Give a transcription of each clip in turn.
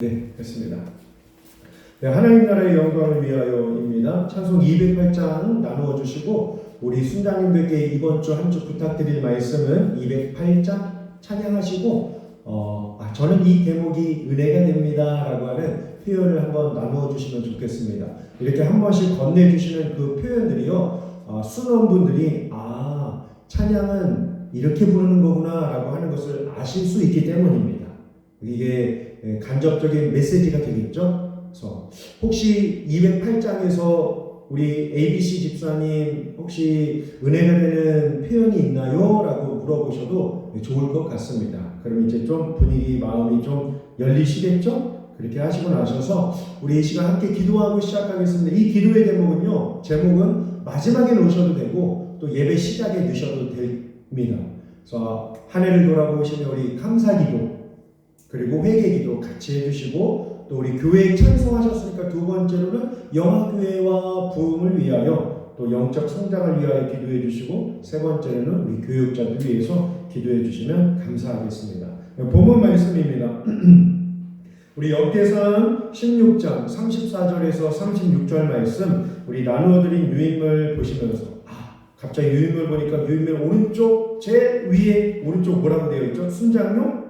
네, 됐습니다. 네, 하나님 나라의 영광을 위하여입니다. 찬송 208장 나누어 주시고 우리 순장님들께 이번 주 한 주 부탁드릴 말씀은 208장 찬양하시고 저는 이 대목이 은혜가 됩니다라고 하는 표현을 한번 나누어 주시면 좋겠습니다. 이렇게 한 번씩 건네주시는 그 표현들이요, 순원분들이 찬양은 이렇게 부르는 거구나라고 하는 것을 아실 수 있기 때문입니다. 이게 간접적인 메시지가 되겠죠. 그래서 혹시 208장에서 우리 ABC 집사님 혹시 은혜가 되는 표현이 있나요? 라고 물어보셔도 좋을 것 같습니다. 그럼 이제 좀 분위기 마음이 좀 열리시겠죠? 그렇게 하시고 나셔서 우리 이 시간 함께 기도하고 시작하겠습니다. 이 기도의 제목은 마지막에 넣으셔도 되고 또 예배 시작에 넣으셔도 됩니다. 그래서 한 해를 돌아보시면 우리 감사기도 그리고 회개기도 같이 해주시고 또 우리 교회 찬송하셨으니까 두 번째로는 영화교회와 부흥을 위하여 또 영적 성장을 위하여 기도해 주시고 세 번째로는 우리 교육자들 위해서 기도해 주시면 감사하겠습니다. 본문 말씀입니다. 우리 역대상 16장 34절에서 36절 말씀 우리 나누어드린 유인물 보시면서 갑자기 유인물 보니까 유인물 오른쪽 제일 위에 오른쪽 뭐라고 되어 있죠? 순장용?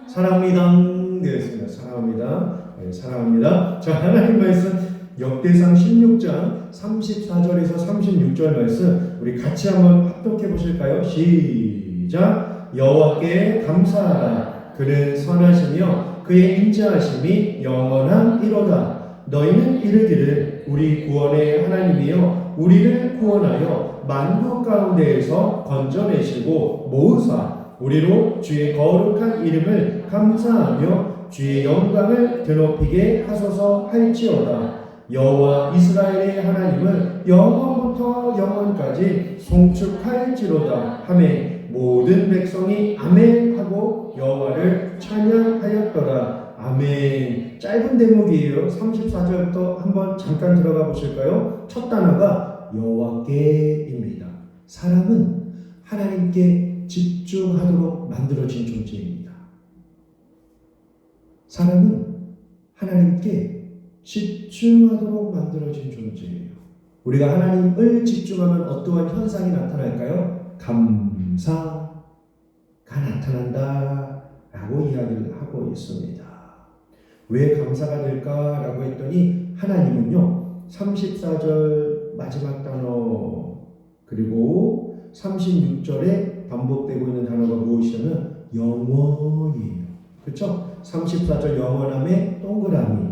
사랑합니다. 되어 있습니다. 사랑합니다. 네, 사랑합니다. 자, 하나님 말씀 역대상 16장 34절에서 36절 말씀 우리 같이 한번 합독해 보실까요? 시작. 여호와께 감사하라. 그는 선하시며 그의 인자하심이 영원함이로다. 너희는 이르기를 우리 구원의 하나님이여 우리를 구원하여 만국 가운데에서 건져내시고 모으사 우리로 주의 거룩한 이름을 감사하며 주의 영광을 드높이게 하소서 할지어다. 여호와 이스라엘의 하나님을 영원부터 영원까지 송축할지로다 하매 모든 백성이 아멘 하고 여호와를 찬양하였더라. 아멘. 짧은 대목이에요. 34절부터 한번 잠깐 들어가 보실까요? 첫 단어가 여호와께입니다. 사람은 하나님께 집중하도록 만들어진 존재입니다. 사람은 하나님께 집중하도록 만들어진 존재예요. 우리가 하나님을 집중하면 어떠한 현상이 나타날까요? 감사가 나타난다 라고 이야기를 하고 있습니다. 왜 감사가 될까라고 했더니 하나님은요 34절 마지막 단어 그리고 36절에 반복되고 있는 단어가 무엇이냐면 영원이에요. 그렇죠? 34절 영원함에 동그라미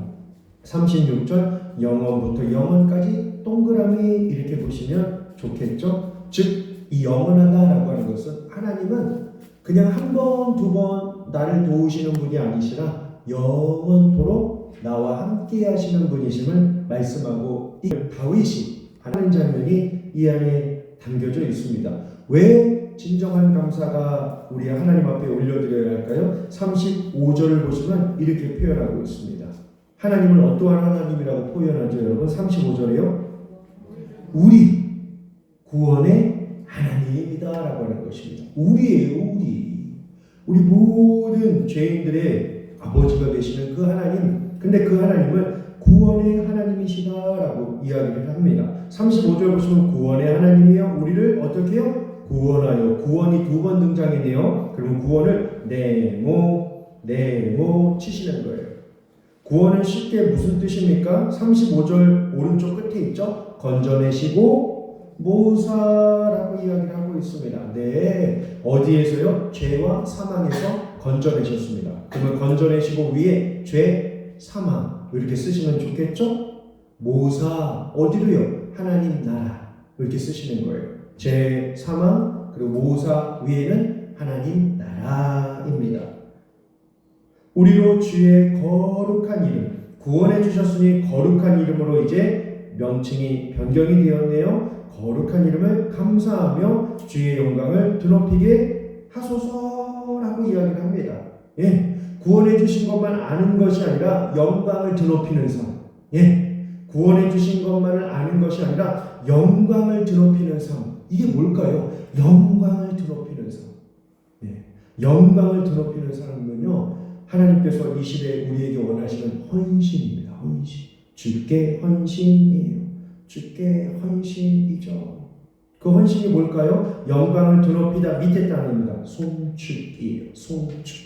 36절 영원부터 영원까지 동그라미 이렇게 보시면 좋겠죠? 즉 이 영원하다라고 하는 것은 하나님은 그냥 한 번, 두 번 나를 도우시는 분이 아니시라 영원토록 나와 함께 하시는 분이심을 말씀하고 다윗이 하는 장면이 이 안에 담겨져 있습니다. 왜 진정한 감사가 우리 하나님 앞에 올려드려야 할까요? 35절을 보시면 이렇게 표현하고 있습니다. 하나님은 어떠한 하나님이라고 표현하죠, 여러분? 35절에요. 우리 구원의 하나님이다라고 하는 것입니다. 우리예요, 우리 모든 죄인들의 아버지가 되시는 그 하나님. 근데 그 하나님은 구원의 하나님이시다라고 이야기를 합니다. 35절 보시면 구원의 하나님이여 우리를 어떻게 해요? 구원하여. 구원이 두 번 등장이네요. 그러면 구원을 네모 치시는 거예요. 구원은 쉽게 무슨 뜻입니까? 35절 오른쪽 끝에 있죠? 건져내시고 모사라고 이야기를 하고 있습니다. 네, 어디에서요? 죄와 사망에서 건져내셨습니다. 그러면 건져내시고 위에 죄, 사망 이렇게 쓰시면 좋겠죠? 모사 어디로요? 하나님 나라 이렇게 쓰시는 거예요. 죄, 사망 그리고 모사 위에는 하나님 나라입니다. 우리로 주의 거룩한 이름 구원해 주셨으니 거룩한 이름으로 이제 명칭이 변경이 되었네요. 거룩한 이름을 감사하며 주의 영광을 드높이게 하소서라고 이야기를 합니다. 예, 구원해 주신 것만 아는 것이 아니라 영광을 드높이는 삶. 예, 구원해 주신 것만을 아는 것이 아니라 영광을 드높이는 삶. 이게 뭘까요? 영광을 드높이는 삶. 예, 영광을 드높이는 삶은요. 하나님께서 이 시대에 우리에게 원하시는 헌신입니다. 헌신. 주께 헌신이에요. 주께 헌신이죠. 그 헌신이 뭘까요? 영광을 드높이다 밑에 단어입니다. 송축이에요. 송축.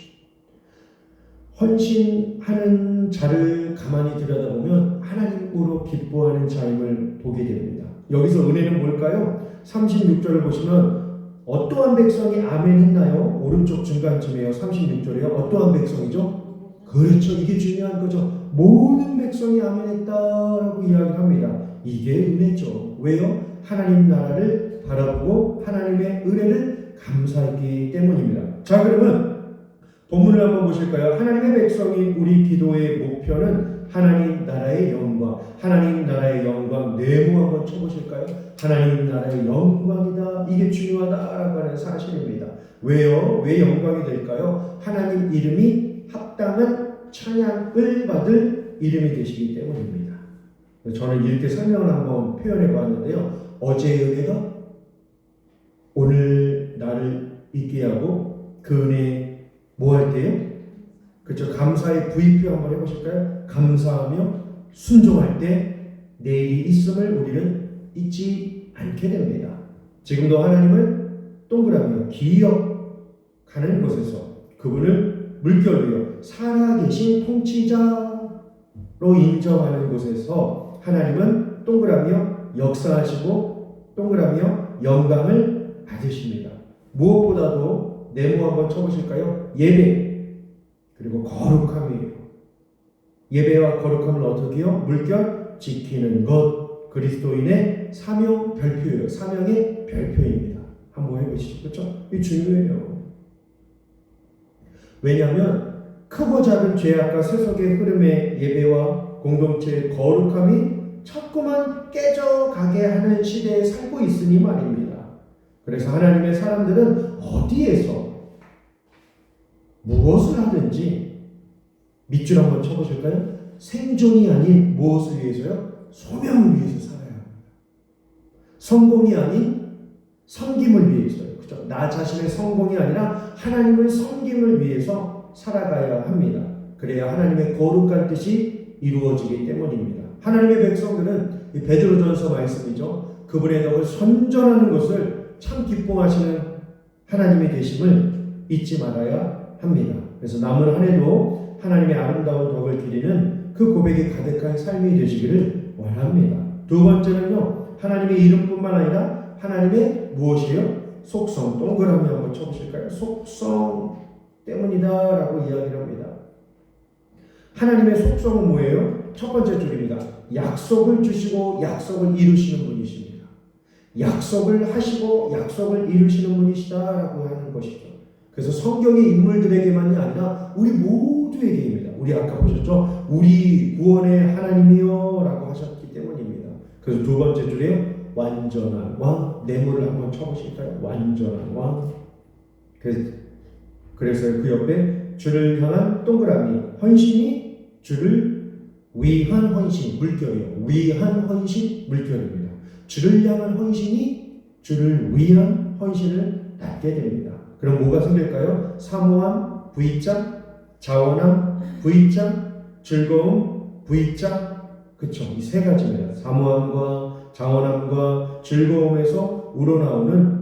헌신하는 자를 가만히 들여다보면 하나님으로 기뻐하는 자임을 보게 됩니다. 여기서 은혜는 뭘까요? 36절을 보시면 어떠한 백성이 아멘 했나요? 오른쪽 중간쯤이에요. 36절이요. 어떠한 백성이죠? 그렇죠. 이게 중요한 거죠. 모든 백성이 아멘 했다라고 이야기를 합니다. 이게 은혜죠. 왜요? 하나님 나라를 바라보고 하나님의 은혜를 감사했기 때문입니다. 자, 그러면 본문을 한번 보실까요? 하나님의 백성인 우리 기도의 목표는 하나님 나라의 영광. 하나님 나라의 영광. 네모 한번 쳐보실까요? 하나님 나라의 영광이다. 이게 중요하다라고 하는 사실입니다. 왜요? 왜 영광이 될까요? 하나님 이름이 합당한 찬양을 받을 이름이 되시기 때문입니다. 저는 이렇게 설명을 한번 표현해 보았는데요. 어제의 은혜가 오늘 나를 있게 하고 그 은혜 뭐 할 때요? 그렇죠. 감사의 V표 한번 해보실까요? 감사하며 순종할 때 내일이 있음을 우리는 잊지 않게 됩니다. 지금도 하나님을 동그라미로 기억하는 곳에서 그분을 물결로 살아계신 통치자로 인정하는 곳에서 하나님은 동그라미로 역사하시고 동그라미로 영광을 받으십니다. 무엇보다도 네모 한번 쳐보실까요? 예배 그리고 거룩함이에요. 예배와 거룩함을 어떻게 해요? 물결 지키는 것. 그리스도인의 사명 별표예요. 사명의 별표입니다. 한번 해보시죠. 그렇죠? 이게 중요해요. 왜냐하면 크고 작은 죄악과 세속의 흐름의 예배와 공동체의 거룩함이 자꾸만 깨져가게 하는 시대에 살고 있으니 말입니다. 그래서 하나님의 사람들은 어디에서 무엇을 하든지 밑줄 한번 쳐보실까요? 생존이 아닌 무엇을 위해서요? 소명을 위해서 살아야 합니다. 성공이 아닌 섬김을 위해서요. 그렇죠? 나 자신의 성공이 아니라 하나님을 섬김을 위해서 살아가야 합니다. 그래야 하나님의 거룩한 뜻이 이루어지기 때문입니다. 하나님의 백성들은 이 베드로전서 말씀이죠. 그분의 덕을 선전하는 것을 참 기뻐하시는 하나님의 되심을 잊지 말아야 합니다. 그래서 남은 한 해도 하나님의 아름다운 덕을 기리는 그 고백이 가득한 삶이 되시기를 원합니다. 두 번째는요. 하나님의 이름뿐만 아니라 하나님의 무엇이에요? 속성. 동그라미 한번 쳐보실까요? 속성 때문이다 라고 이야기를 합니다. 하나님의 속성은 뭐예요? 첫 번째 줄입니다. 약속을 주시고 약속을 이루시는 분이십니다. 약속을 하시고 약속을 이루시는 분이시다라고 하는 것이죠. 그래서 성경의 인물들에게만이 아니라 우리 모두에게입니다. 우리 아까 보셨죠? 우리 구원의 하나님이요 라고 하셨기 때문입니다. 그래서 두 번째 줄에 완전한 왕. 네모를 한번 쳐보실까요? 완전한 왕. 그래서 그 옆에 주를 향한 동그라미. 헌신이 주를 위한 헌신. 물결이요. 위한 헌신. 물결입니다. 주를 향한 헌신이 주를 위한 헌신을 낳게 됩니다. 그럼 뭐가 생길까요? 사모함 V자, 자원함 V자, 즐거움 V자. 그쵸? 이 세 가지입니다. 사모함과 자원함과 즐거움에서 우러나오는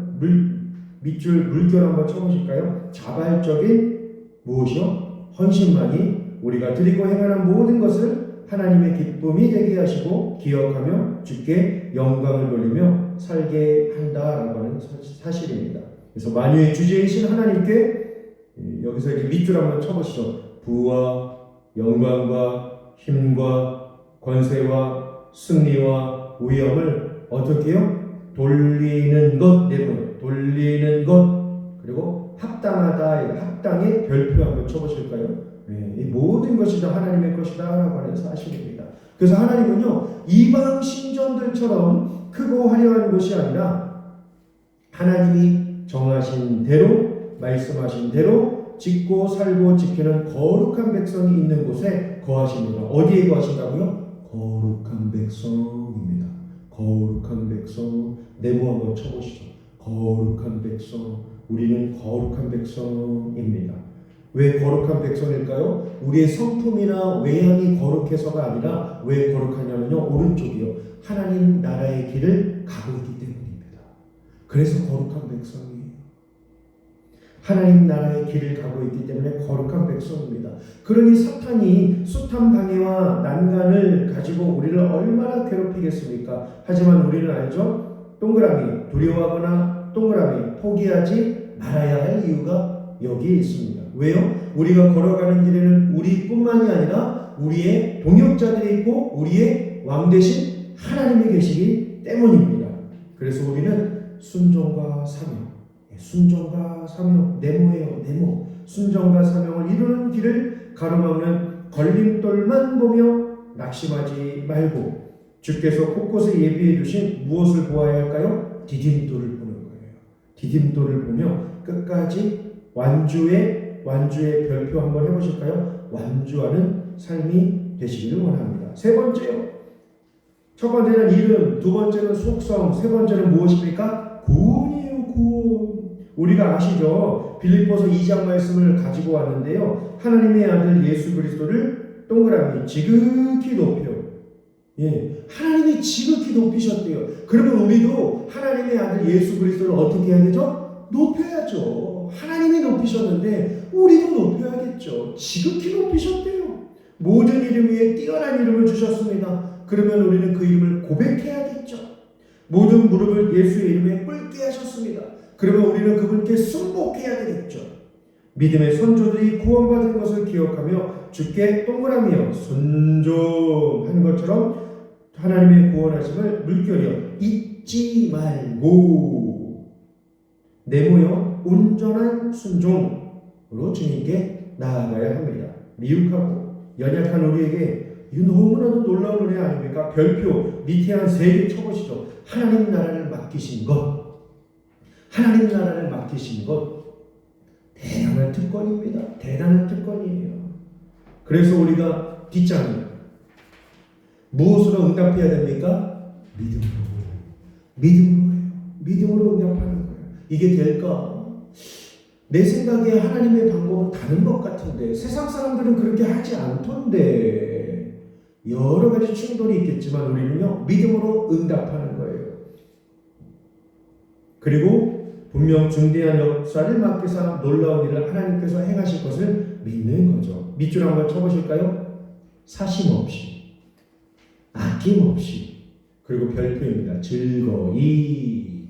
밑줄 물결 한번 쳐보실까요? 자발적인 무엇이요? 헌신만이 우리가 드리고 행하는 모든 것을 하나님의 기쁨이 되게 하시고 기억하며 주께 영광을 돌리며 살게 한다라고 하는 사실입니다. 그래서 만유의 주제이신 하나님께 여기서 이렇게 밑줄 한번 쳐보시죠. 부와 영광과 힘과 권세와 승리와 위엄을 어떻게 해요? 돌리는 것 내보내. 돌리는 것. 그리고 합당하다. 합당의 별표 한번 쳐보실까요? 이 모든 것이 다 하나님의 것이다 라고 하는 사실입니다. 그래서 하나님은요 이방 신전들처럼 크고 화려한 곳이 아니라 하나님이 정하신 대로 말씀하신 대로 짓고 살고 지키는 거룩한 백성이 있는 곳에 거하십니다. 어디에 거하신다고요? 거룩한 백성입니다. 거룩한 백성. 네모 한번 쳐보시죠. 거룩한 백성. 우리는 거룩한 백성입니다. 왜 거룩한 백성일까요? 우리의 성품이나 외향이 거룩해서가 아니라 왜 거룩하냐면요, 오른쪽이요, 하나님 나라의 길을 가고 있기 때문입니다. 그래서 거룩한 백성이에요. 하나님 나라의 길을 가고 있기 때문에 거룩한 백성입니다. 그러니 사탄이 숱한 방해와 난간을 가지고 우리를 얼마나 괴롭히겠습니까? 하지만 우리는 알죠? 동그라미, 두려워하거나 동그라미, 포기하지 말아야 할 이유가 여기에 있습니다. 왜요? 우리가 걸어가는 길에는 우리뿐만이 아니라 우리의 동역자들이 있고 우리의 왕 대신 하나님이 계시기 때문입니다. 그래서 우리는 순종과 사명, 순종과 사명, 네모예요, 네모. 순종과 사명을 이루는 길을 가로막는 걸림돌만 보며 낙심하지 말고 주께서 곳곳에 예비해 두신 무엇을 보아야 할까요? 디딤돌을 보는 거예요. 디딤돌을 보며 끝까지 완주의 별표 한번 해보실까요? 완주하는 삶이 되시기를 원합니다. 세 번째요. 첫 번째는 이름, 두 번째는 속성, 세 번째는 무엇입니까? 구원이에요, 구원. 우리가 아시죠? 빌립보서 2장 말씀을 가지고 왔는데요. 하나님의 아들 예수 그리스도를 동그라미 지극히 높여. 예, 하나님이 지극히 높이셨대요. 그러면 우리도 하나님의 아들 예수 그리스도를 어떻게 해야 되죠? 높여야죠. 하나님이 높이셨는데 우리도 높여야겠죠. 지극히 높이셨대요. 모든 이름 위에 뛰어난 이름을 주셨습니다. 그러면 우리는 그 이름을 고백해야겠죠. 모든 무릎을 예수의 이름에 꿇게 하셨습니다. 그러면 우리는 그분께 순복해야 되겠죠. 믿음의 선조들이 구원받은 것을 기억하며 주께 동그라미요 순종한 것처럼 하나님의 구원하심을 물결이요 잊지 말고 네모요 온전한 순종으로 주님께 나아가야 합니다. 미혹하고 연약한 우리에게 이 너무나도 놀라운 은혜 아닙니까? 별표 밑에 한 3개 쳐보시죠. 하나님 나라를 맡기신 것, 하나님 나라를 맡기신 것, 대단한 특권입니다. 대단한 특권이에요. 그래서 우리가 뒷장이 무엇으로 응답해야 됩니까? 믿음으로. 믿음으로 해요. 믿음으로 응답하는 거예요. 이게 될까? 내 생각에 하나님의 방법은 다른 것 같은데 세상 사람들은 그렇게 하지 않던데 여러 가지 충돌이 있겠지만 우리는요 믿음으로 응답하는 거예요. 그리고 분명 중대한 역사를 맡기사 놀라운 일을 하나님께서 행하실 것을 믿는 거죠. 밑줄 한번 쳐보실까요? 사심 없이, 아낌없이, 그리고 별표입니다. 즐거이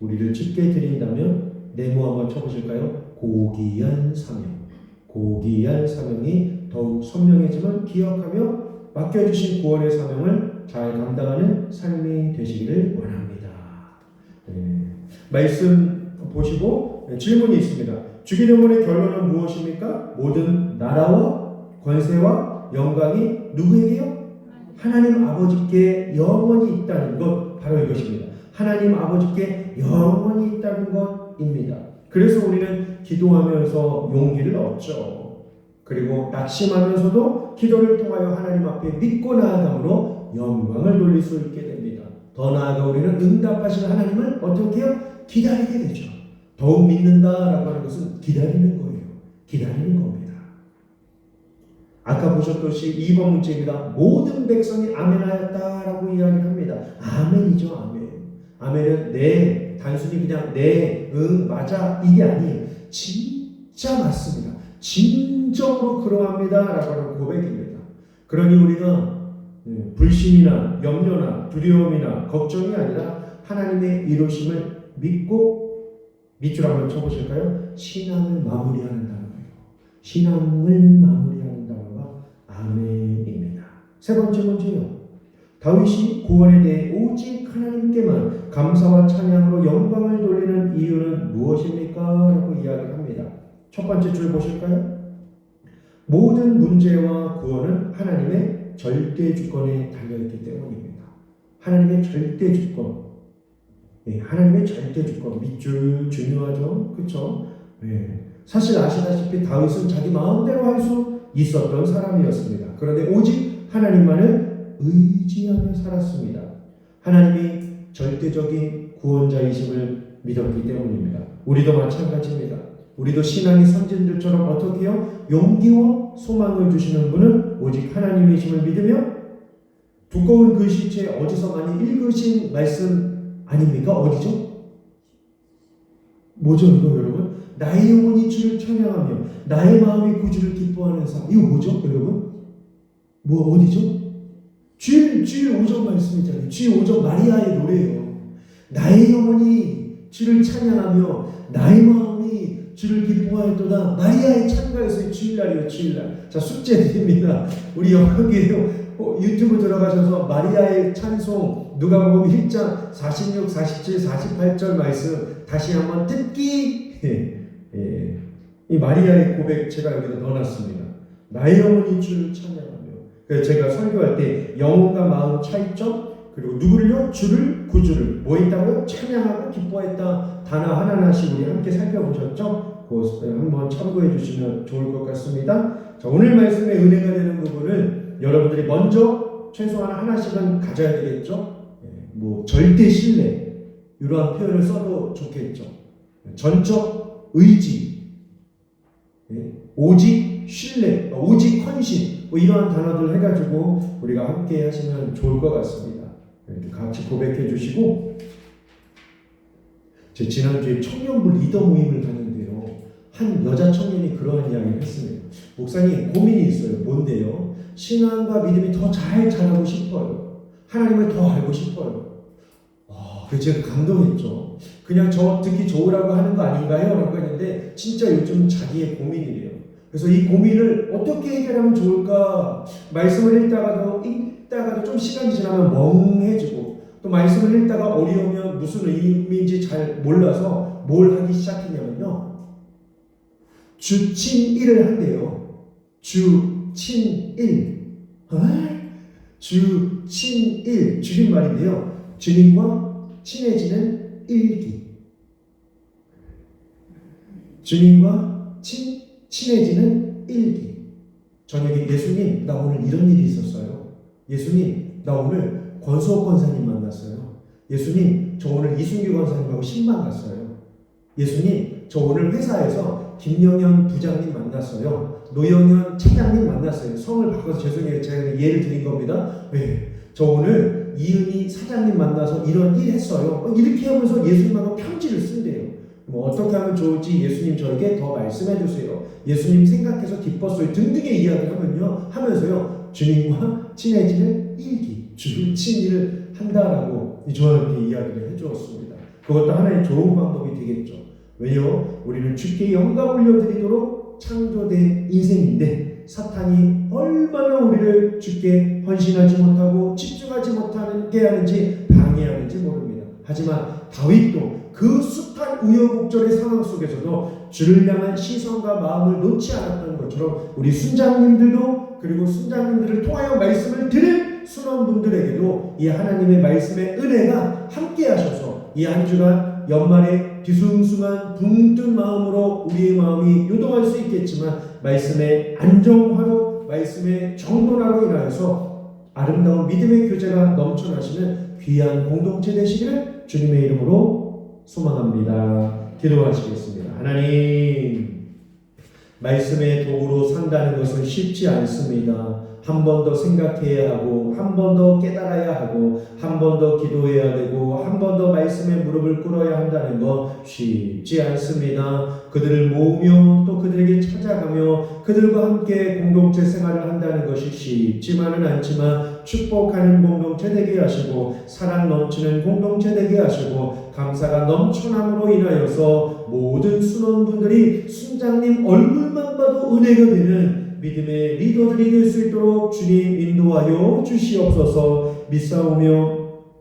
우리를 주께 드린다면 네모 한번 쳐보실까요? 고귀한 사명. 고귀한 사명이 더욱 선명해지면 기억하며 맡겨주신 구원의 사명을 잘 감당하는 삶이 되시기를 원합니다. 네. 말씀 보시고 질문이 있습니다. 주기도문의 결론은 무엇입니까? 모든 나라와 권세와 영광이 누구에게요? 하나님 아버지께 영원히 있다는 것, 바로 이것입니다. 하나님 아버지께 영원히 있다는 것입니다. 그래서 우리는 기도하면서 용기를 얻죠. 그리고 낙심하면서도 기도를 통하여 하나님 앞에 믿고 나아감으로 영광을 돌릴 수 있게 됩니다. 더 나아가 우리는 응답하시는 하나님을 어떻게 해요? 기다리게 되죠. 더욱 믿는다라고 하는 것은 기다리는 거예요. 기다리는 겁니다. 아까 보셨듯이 2번 문제입니다. 모든 백성이 아멘하였다라고 이야기를 합니다. 아멘이죠. 아멘. 아멘은 네, 단순히 그냥 네, 응, 맞아 이게 아니에요. 진짜 맞습니다. 진정으로 그러합니다라고 하는 고백입니다. 그러니 우리가 불신이나 염려나 두려움이나 걱정이 아니라 하나님의 이루심을 믿고 밑줄 한번 쳐보실까요? 신앙을 마무리하는 단어예요. 신앙을 마무리하는 단어가 아멘입니다. 세 번째 문제요. 다윗이 구원에 대해 오직 하나님께만 감사와 찬양으로 영광을 돌리는 이유는 무엇입니까? 라고 이야기를 합니다. 첫 번째 줄 보실까요? 모든 문제와 구원은 하나님의 절대 주권에 달려있기 때문입니다. 하나님의 절대 주권. 네, 하나님의 절대 주권. 밑줄 중요하죠. 그렇죠? 네. 사실 아시다시피 다윗은 자기 마음대로 할 수 있었던 사람이었습니다. 그런데 오직 하나님만을 의지하며 살았습니다. 하나님이 절대적인 구원자이심을 믿었기 때문입니다. 우리도 마찬가지입니다. 우리도 신앙의 선진들처럼 어떻게 해요? 용기와 소망을 주시는 분은 오직 하나님이심을 믿으며 두꺼운 글씨체 어디서 많이 읽으신 말씀 아닙니까? 어디죠? 뭐죠 이거 여러분? 나의 영혼이 주를 찬양하며 나의 마음이 구주를 기뻐하는 삶. 이거 뭐죠 여러분? 뭐 어디죠? 주일 5절 말씀이잖아요. 주일 5절 마리아의 노래예요. 나의 영혼이 주를 찬양하며 나의 마음이 주를 기뻐하였도다. 마리아의 찬가에서의 주일날이요 주일날. 자 숙제 드립니다. 우리 여기 유튜브 들어가셔서 마리아의 찬송 누가복음 1장 46, 47, 48절 말씀 다시 한번 듣기. 이 마리아의 고백 제가 여기다 넣어놨습니다. 나의 영혼이 주를 찬양하며. 그래서 제가 설교할 때 영혼과 마음 차이점 그리고 누구를요? 주를 구주를 뭐 했다고요? 찬양하고 기뻐했다. 단어 하나하나씩 우리 함께 살펴보셨죠? 그것을 한번 참고해 주시면 좋을 것 같습니다. 자, 오늘 말씀의 은혜가 되는 부분은 여러분들이 먼저 최소한 하나씩은 가져야 되겠죠? 뭐 절대 신뢰 이러한 표현을 써도 좋겠죠. 전적 의지, 오직 신뢰, 오직 헌신 뭐 이러한 단어들 해가지고 우리가 함께 하시면 좋을 것 같습니다. 이렇게 같이 고백해 주시고 제 지난주에 청년부 리더 모임을 갔는데요. 한 여자 청년이 그러한 이야기를 했습니다. 목사님 고민이 있어요. 뭔데요? 신앙과 믿음이 더 잘 자라고 싶어요. 하나님을 더 알고 싶어요. 그래서 제가 감동했죠. 그냥 저 듣기 좋으라고 하는 거 아닌가요? 라고 했는데 진짜 요즘 자기의 고민이래요. 그래서 이 고민을 어떻게 해결하면 좋을까? 말씀을 읽다가도 좀 시간이 지나면 멍해지고 또 말씀을 읽다가 어려우면 무슨 의미인지 잘 몰라서 뭘 하기 시작했냐면요. 주친일을 한대요. 주친일. 주친일. 줄임말인데요. 주님과 친해지는 일기. 주님과 친해지는 일기. 저녁에 예수님 나 오늘 이런 일이 있었어요. 예수님 나 오늘 권수옥 권사님 만났어요. 예수님 저 오늘 이순규 권사님하고 신방 갔어요. 예수님 저 오늘 회사에서 김영현 부장님 만났어요. 노영현 차장님 만났어요. 성을 바꿔서 죄송해요. 제가 예를 드린 겁니다. 저 오늘 이은희 사장님 만나서 이런 일 했어요. 이렇게 하면서 예수님하고 편지를 쓴대요. 뭐 어떻게 하면 좋을지 예수님 저에게 더 말씀해 주세요. 예수님 생각해서 기뻤어요. 등등의 이야기를 하면서요. 주님과 친해지는 일기, 주친일을 한다라고 저한테 이야기를 해주었습니다. 그것도 하나의 좋은 방법이 되겠죠. 왜요? 우리는 주께 영광 올려드리도록 창조된 인생인데 사탄이 얼마나 우리를 주께 헌신하지 못하고 집중하지 못하게 하는지 방해하는지 모릅니다. 하지만 다윗도 그 숱한 우여곡절의 상황 속에서도 주를 향한 시선과 마음을 놓지 않았던 것처럼 우리 순장님들도 그리고 순장님들을 통하여 말씀을 들은 순원분들에게도 이 하나님의 말씀의 은혜가 함께 하셔서 이 한 주간 연말에 뒤숭숭한 붕뜬 마음으로 우리의 마음이 요동할 수 있겠지만 말씀의 안정화로 말씀의 정돈화로 인하여서 아름다운 믿음의 교제가 넘쳐나시는 귀한 공동체 되시기를 주님의 이름으로 소망합니다. 기도하시겠습니다. 하나님, 말씀의 도구로 산다는 것은 쉽지 않습니다. 한 번 더 생각해야 하고 한 번 더 깨달아야 하고 한 번 더 기도해야 되고 한 번 더 말씀에 무릎을 꿇어야 한다는 거 쉽지 않습니다. 그들을 모으며 또 그들에게 찾아가며 그들과 함께 공동체 생활을 한다는 것이 쉽지만은 않지만 축복하는 공동체 되게 하시고 사랑 넘치는 공동체 되게 하시고 감사가 넘쳐남으로 인하여서 모든 순원분들이 순장님 얼굴만 봐도 은혜가 되는 믿음의 리더들이 될 수 있도록 주님 인도하여 주시옵소서. 믿사오며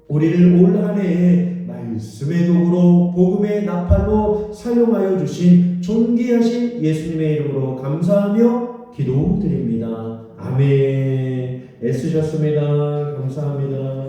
우리를 올 한 해에 말씀의 도구로 복음의 나팔로 사용하여 주신 존귀하신 예수님의 이름으로 감사하며 기도드립니다. 아멘. 애쓰셨습니다. 감사합니다.